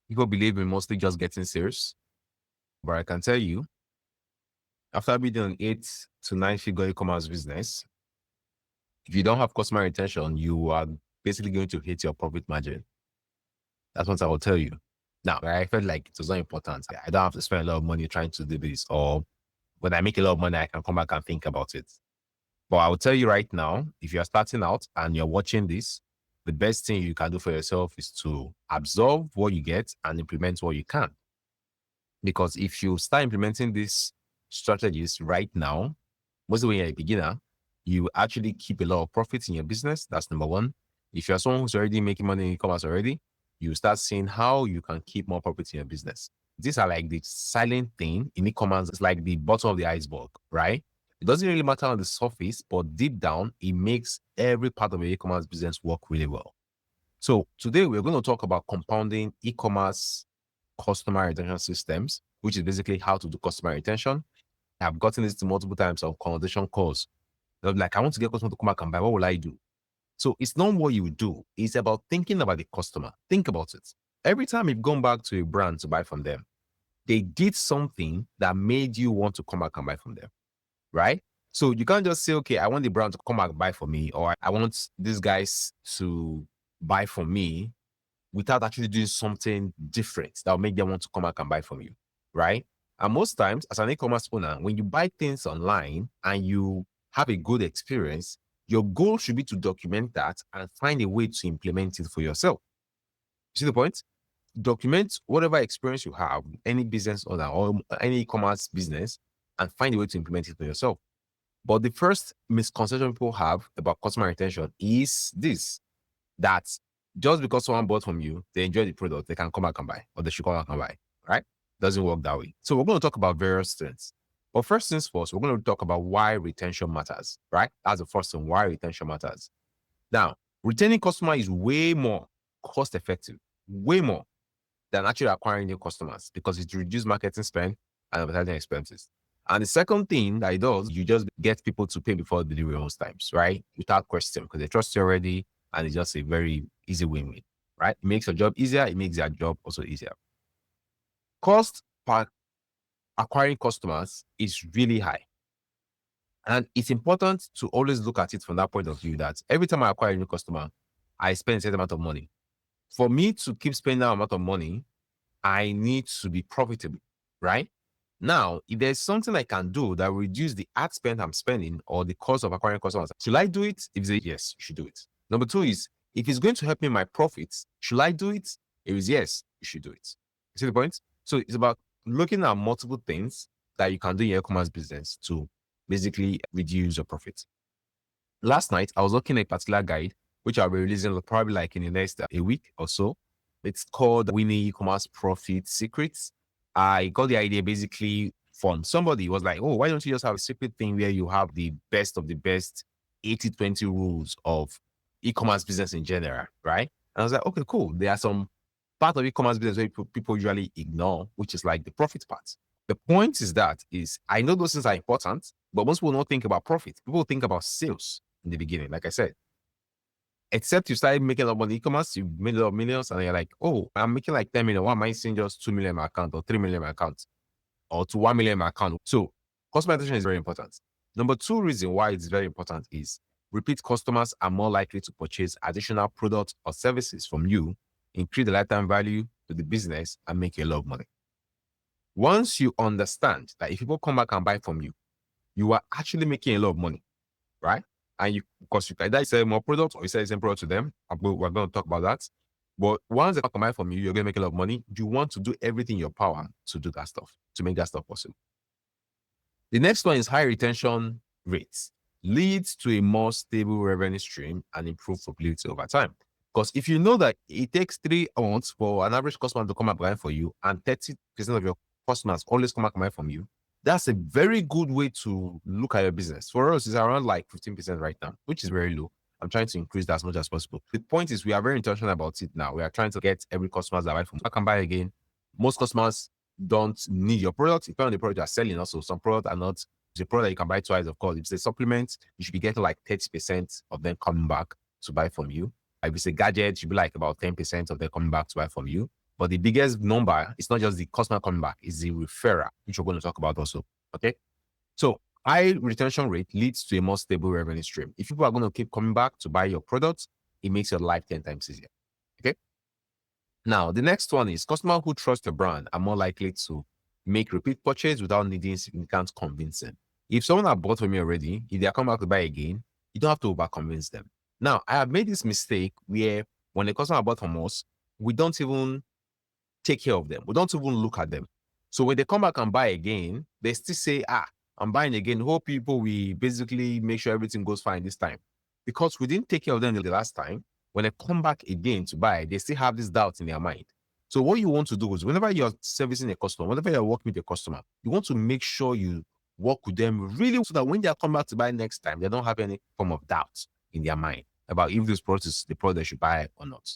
People believe in mostly just getting sales, but I can tell you, after building an 8 to 9 figure e-commerce business, if you don't have customer retention, you are basically going to hit your profit margin. That's what I will tell you. Now, I felt like it was not important. I don't have to spend a lot of money trying to do this, or when I make a lot of money, I can come back and think about it. But I will tell you right now, if you're starting out and you're watching this, the best thing you can do for yourself is to absorb what you get and implement what you can. Because if you start implementing these strategies right now, mostly when you're a beginner, you actually keep a lot of profits in your business. That's number one. If you're someone who's already making money in e-commerce already, you start seeing how you can keep more profits in your business. These are like the silent thing in e-commerce. It's like the bottom of the iceberg, right? It doesn't really matter on the surface, but deep down, it makes every part of your e-commerce business work really well. So today we're going to talk about compounding e-commerce customer retention systems, which is basically how to do customer retention. I've gotten this to multiple times of conversation calls. They're like, I want to get customer to come back and buy. What will I do? So it's not what you do. It's about thinking about the customer. Think about it. Every time you've gone back to a brand to buy from them, they did something that made you want to come back and buy from them, right? So you can't just say, okay, I want the brand to come back and buy for me, or I want these guys to buy from me without actually doing something different that will make them want to come back and buy from you, right? And most times, as an e-commerce owner, when you buy things online and you have a good experience, your goal should be to document that and find a way to implement it for yourself. See the point? Document whatever experience you have, any business owner or any e-commerce business, and find a way to implement it for yourself. But the first misconception people have about customer retention is this, that just because someone bought from you, they enjoy the product, they can come back and buy, or they should come back and buy, right? Doesn't work that way. So we're going to talk about various things. But first things first, we're going to talk about why retention matters, right? That's the first thing, why retention matters. Now, retaining customer is way more cost effective, way more than actually acquiring new customers, because it reduces marketing spend and advertising expenses. And the second thing that it does, you just get people to pay before delivery most times, right? Without question, because they trust you already, and it's just a very easy win-win, right? It makes your job easier. It makes their job also easier. Cost per acquiring customers is really high. And it's important to always look at it from that point of view, that every time I acquire a new customer, I spend a certain amount of money. For me to keep spending that amount of money, I need to be profitable, right? Now, if there's something I can do that will reduce the ad spend I'm spending or the cost of acquiring customers, should I do it? If it's yes, you should do it. Number two is, if it's going to help me in my profits, should I do it? If it's yes, you should do it. You see the point? So it's about looking at multiple things that you can do in your e-commerce business to basically reduce your profits. Last night, I was looking at a particular guide, which I'll be releasing probably like in the next a week or so. It's called Winning E-commerce Profit Secrets. I got the idea basically from somebody who was like, oh, why don't you just have a secret thing where you have the best of the best 80-20 rules of e-commerce business in general, right? And I was like, okay, cool. There are some part of e-commerce business where people usually ignore, which is like the profit part. The point is that I know those things are important, but most people don't think about profit. People think about sales in the beginning, like I said. Except you started making a lot of money e-commerce, you made a lot of millions, and you're like, oh, I'm making like 10 million. Why am I seeing just 2 million in my account, or 3 million in my account, or to 1 million in my account? So customer retention is very important. Number two reason why it's very important is repeat customers are more likely to purchase additional products or services from you, increase the lifetime value to the business, and make you a lot of money. Once you understand that if people come back and buy from you, you are actually making a lot of money, right? And because you can either sell more products or you sell the same product to them. We're going to talk about that. But once they come buy from you, you're going to make a lot of money. You want to do everything in your power to do that stuff, to make that stuff possible. The next one is high retention rates leads to a more stable revenue stream and improved profitability over time. Because if you know that it takes 3 months for an average customer to come and buy for you, and 30% of your customers always come and buy from you, that's a very good way to look at your business. For us, it's around like 15% right now, which is very low. I'm trying to increase that as much as possible. The point is, we are very intentional about it now. We are trying to get every customer that buy from I can buy again. Most customers don't need your product. Depending on the product you're selling, also some products are not the product that you can buy twice. Of course, if it's a supplement, you should be getting like 30% of them coming back to buy from you. If it's a gadget, you should be like about 10% of them coming back to buy from you. But the biggest number is not just the customer coming back, it's the referral, which we're going to talk about also. Okay. So high retention rate leads to a more stable revenue stream. If people are going to keep coming back to buy your products, it makes your life 10 times easier. Okay. Now, the next one is customers who trust the brand are more likely to make repeat purchase without needing significant convincing. If someone has bought from me already, if they come back to buy again, you don't have to over convince them. Now, I have made this mistake where when a customer bought from us, we don't even take care of them. We don't even look at them. So when they come back and buy again, they still say, I'm buying again. Hope people we basically make sure everything goes fine this time. Because we didn't take care of them the last time, when they come back again to buy, they still have this doubt in their mind. So what you want to do is whenever you're servicing a customer, whenever you're working with a customer, you want to make sure you work with them really so that when they come back to buy next time, they don't have any form of doubt in their mind about if this product is the product they should buy or not.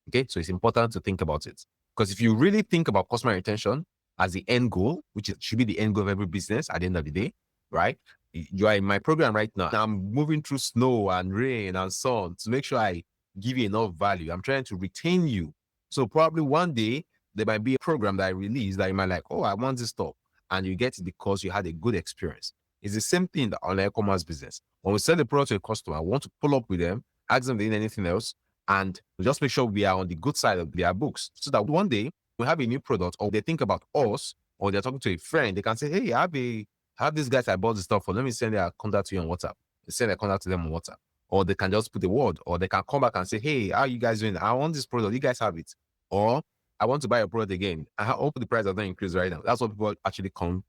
Okay, so it's important to think about it. Because if you really think about customer retention as the end goal, which should be the end goal of every business at the end of the day, right? You are in my program right now. I'm moving through snow and rain and sun to make sure I give you enough value. I'm trying to retain you. So probably one day there might be a program that I release that you might like, oh, I want this stuff. And you get it because you had a good experience. It's the same thing on the e-commerce business. When we sell the product to a customer, we want to pull up with them, ask them if they need anything else, and just make sure we are on the good side of their books so that one day we have a new product or they think about us or they're talking to a friend, they can say, hey, I have these guys I bought the stuff for. Let me send their contact to you on WhatsApp. They send their contact to them on WhatsApp. Or they can just put a word, or they can come back and say, hey, how are you guys doing? I want this product. You guys have it. Or I want to buy a product again. I hope the price has not increased right now. That's what people actually come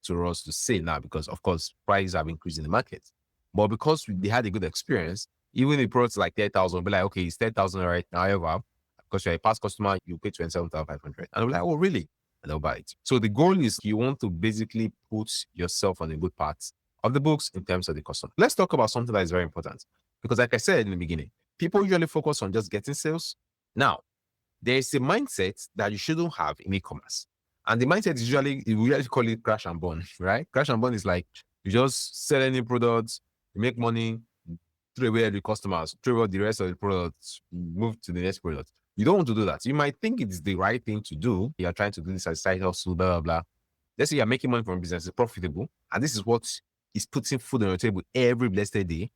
to us to say now, because of course prices have increased in the market. But because they had a good experience, even if products like 10,000, be like, okay, it's 10,000 right now. However, because you're a past customer, you pay 27,500. And I'm like, oh, really? And they'll buy it. So the goal is you want to basically put yourself on a good part of the books in terms of the customer. Let's talk about something that is very important. Because like I said in the beginning, people usually focus on just getting sales. Now, there is a mindset that you shouldn't have in e-commerce. And the mindset is we usually call it crash and burn, right? Crash and burn is like you just sell any products, you make money, throw away the customers, throw away the rest of the products, move to the next product. You don't want to do that. You might think it's the right thing to do. You're trying to do this as a side hustle, blah, blah, blah. Let's say you're making money from business, it's profitable. And this is what is putting food on your table every blessed day.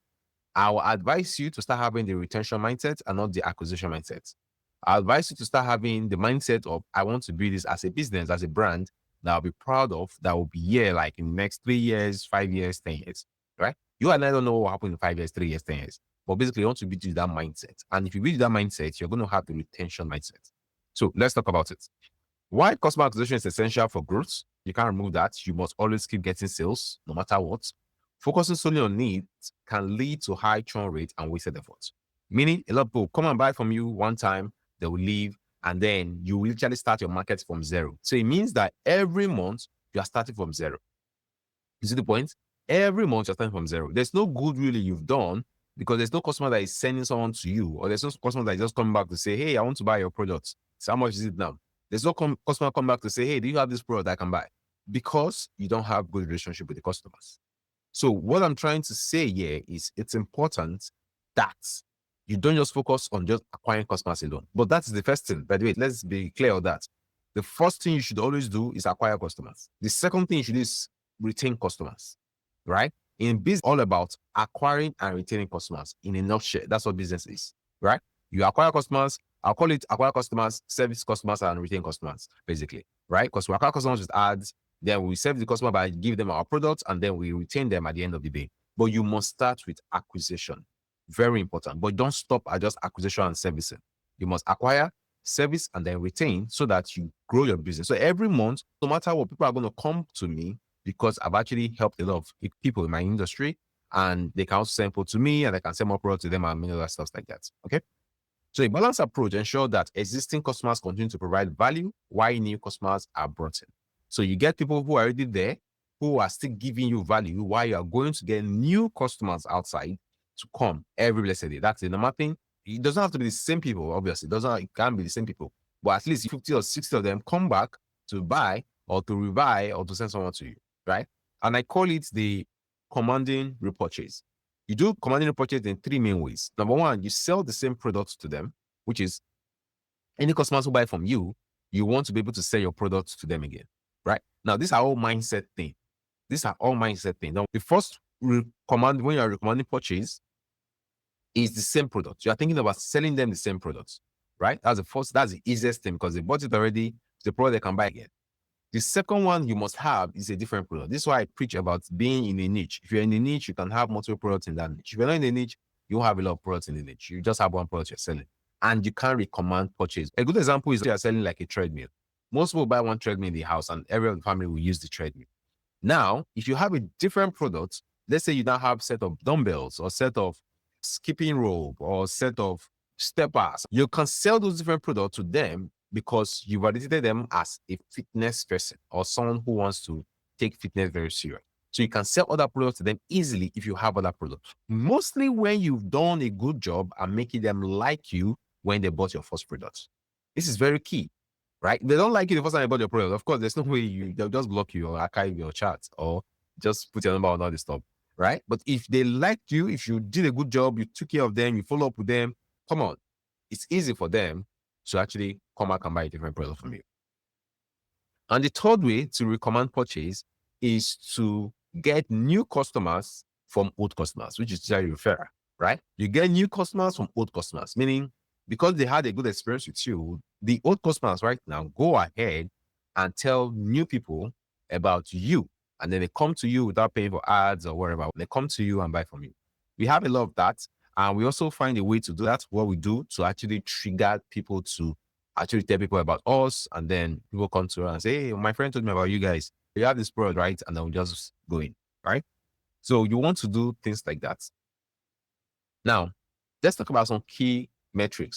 I will advise you to start having the retention mindset and not the acquisition mindset. I advise you to start having the mindset of, I want to build this as a business, as a brand that I'll be proud of, that will be here like in the next 3 years, 5 years, 10 years, right? You and I don't know what will happen in 5 years, 3 years, 10 years. But basically, you want to build that mindset. And if you build that mindset, you're going to have the retention mindset. So let's talk about it. Why customer acquisition is essential for growth? You can't remove that. You must always keep getting sales, no matter what. Focusing solely on needs can lead to high churn rate and wasted efforts. Meaning, a lot of people come and buy from you one time, they will leave, and then you will literally start your market from zero. So it means that every month you are starting from zero. You see the point? Every month you're starting from zero. There's no good really you've done because there's no customer that is sending someone to you, or there's no customer that is just coming back to say, hey, I want to buy your product. So how much is it now? There's no customer come back to say, hey, do you have this product I can buy? Because you don't have good relationship with the customers. So what I'm trying to say here is it's important that you don't just focus on just acquiring customers alone. But that's the first thing. By the way, let's be clear on that. The first thing you should always do is acquire customers. The second thing you should do is retain customers, right? In business, all about acquiring and retaining customers. In a nutshell, that's what business is, right? You acquire customers. I'll call it acquire customers, service customers, and retain customers, basically, right? Because we acquire customers with ads, then we serve the customer by giving them our products, and then we retain them at the end of the day. But you must start with acquisition. Very important. But don't stop at just acquisition and servicing. You must acquire, service, and then retain so that you grow your business. So every month, no matter what, people are going to come to me because I've actually helped a lot of people in my industry, and they can also send people to me, and I can send more products to them and many other stuff like that. Okay. So a balanced approach ensures that existing customers continue to provide value while new customers are brought in. So you get people who are already there, who are still giving you value while you are going to get new customers outside to come every blessed day. That's the normal thing. It doesn't have to be the same people, obviously. It can't be the same people. But at least 50 or 60 of them come back to buy or to rebuy or to send someone to you, right? And I call it the commanding repurchase. You do commanding repurchase in 3 main ways. Number one, you sell the same products to them, which is any customers who buy from you, you want to be able to sell your products to them again, right? Now, these are all mindset things. These are all mindset things. Now, the first command when you are recommending purchase is the same product. You are thinking about selling them the same products, right? That's the first, that's the easiest thing because they bought it already. It's the product they can buy again. The second one you must have is a different product. This is why I preach about being in a niche. If you're in a niche, you can have multiple products in that niche. If you're not in a niche, you won't have a lot of products in the niche. You just have one product you're selling. And you can't recommend purchase. A good example is you're selling like a treadmill. Most people buy one treadmill in the house and every other family will use the treadmill. Now, if you have a different product, let's say you now have set of dumbbells or set of skipping rope or set of steppers, you can sell those different products to them because you validated them as a fitness person or someone who wants to take fitness very serious. So you can sell other products to them easily if you have other products. Mostly when you've done a good job at making them like you when they bought your first product. This is very key, right? They don't like you the first time they bought your product. Of course, there's no way they'll just block you or archive your chat or just put your number on all this stuff, right? But if they liked you, if you did a good job, you took care of them, you follow up with them, come on, it's easy for them to actually come back and buy a different product from you. And the third way to recommend purchase is to get new customers from old customers, which is usually referral, right? You get new customers from old customers, meaning because they had a good experience with you, the old customers right now go ahead and tell new people about you. And then they come to you without paying for ads or whatever. They come to you and buy from you. We have a lot of that. And we also find a way to do that, what we do to actually trigger people to actually tell people about us. And then people come to us and say, hey, my friend told me about you guys. You have this product, right? And then we'll just go in, right? So you want to do things like that. Now, let's talk about some key metrics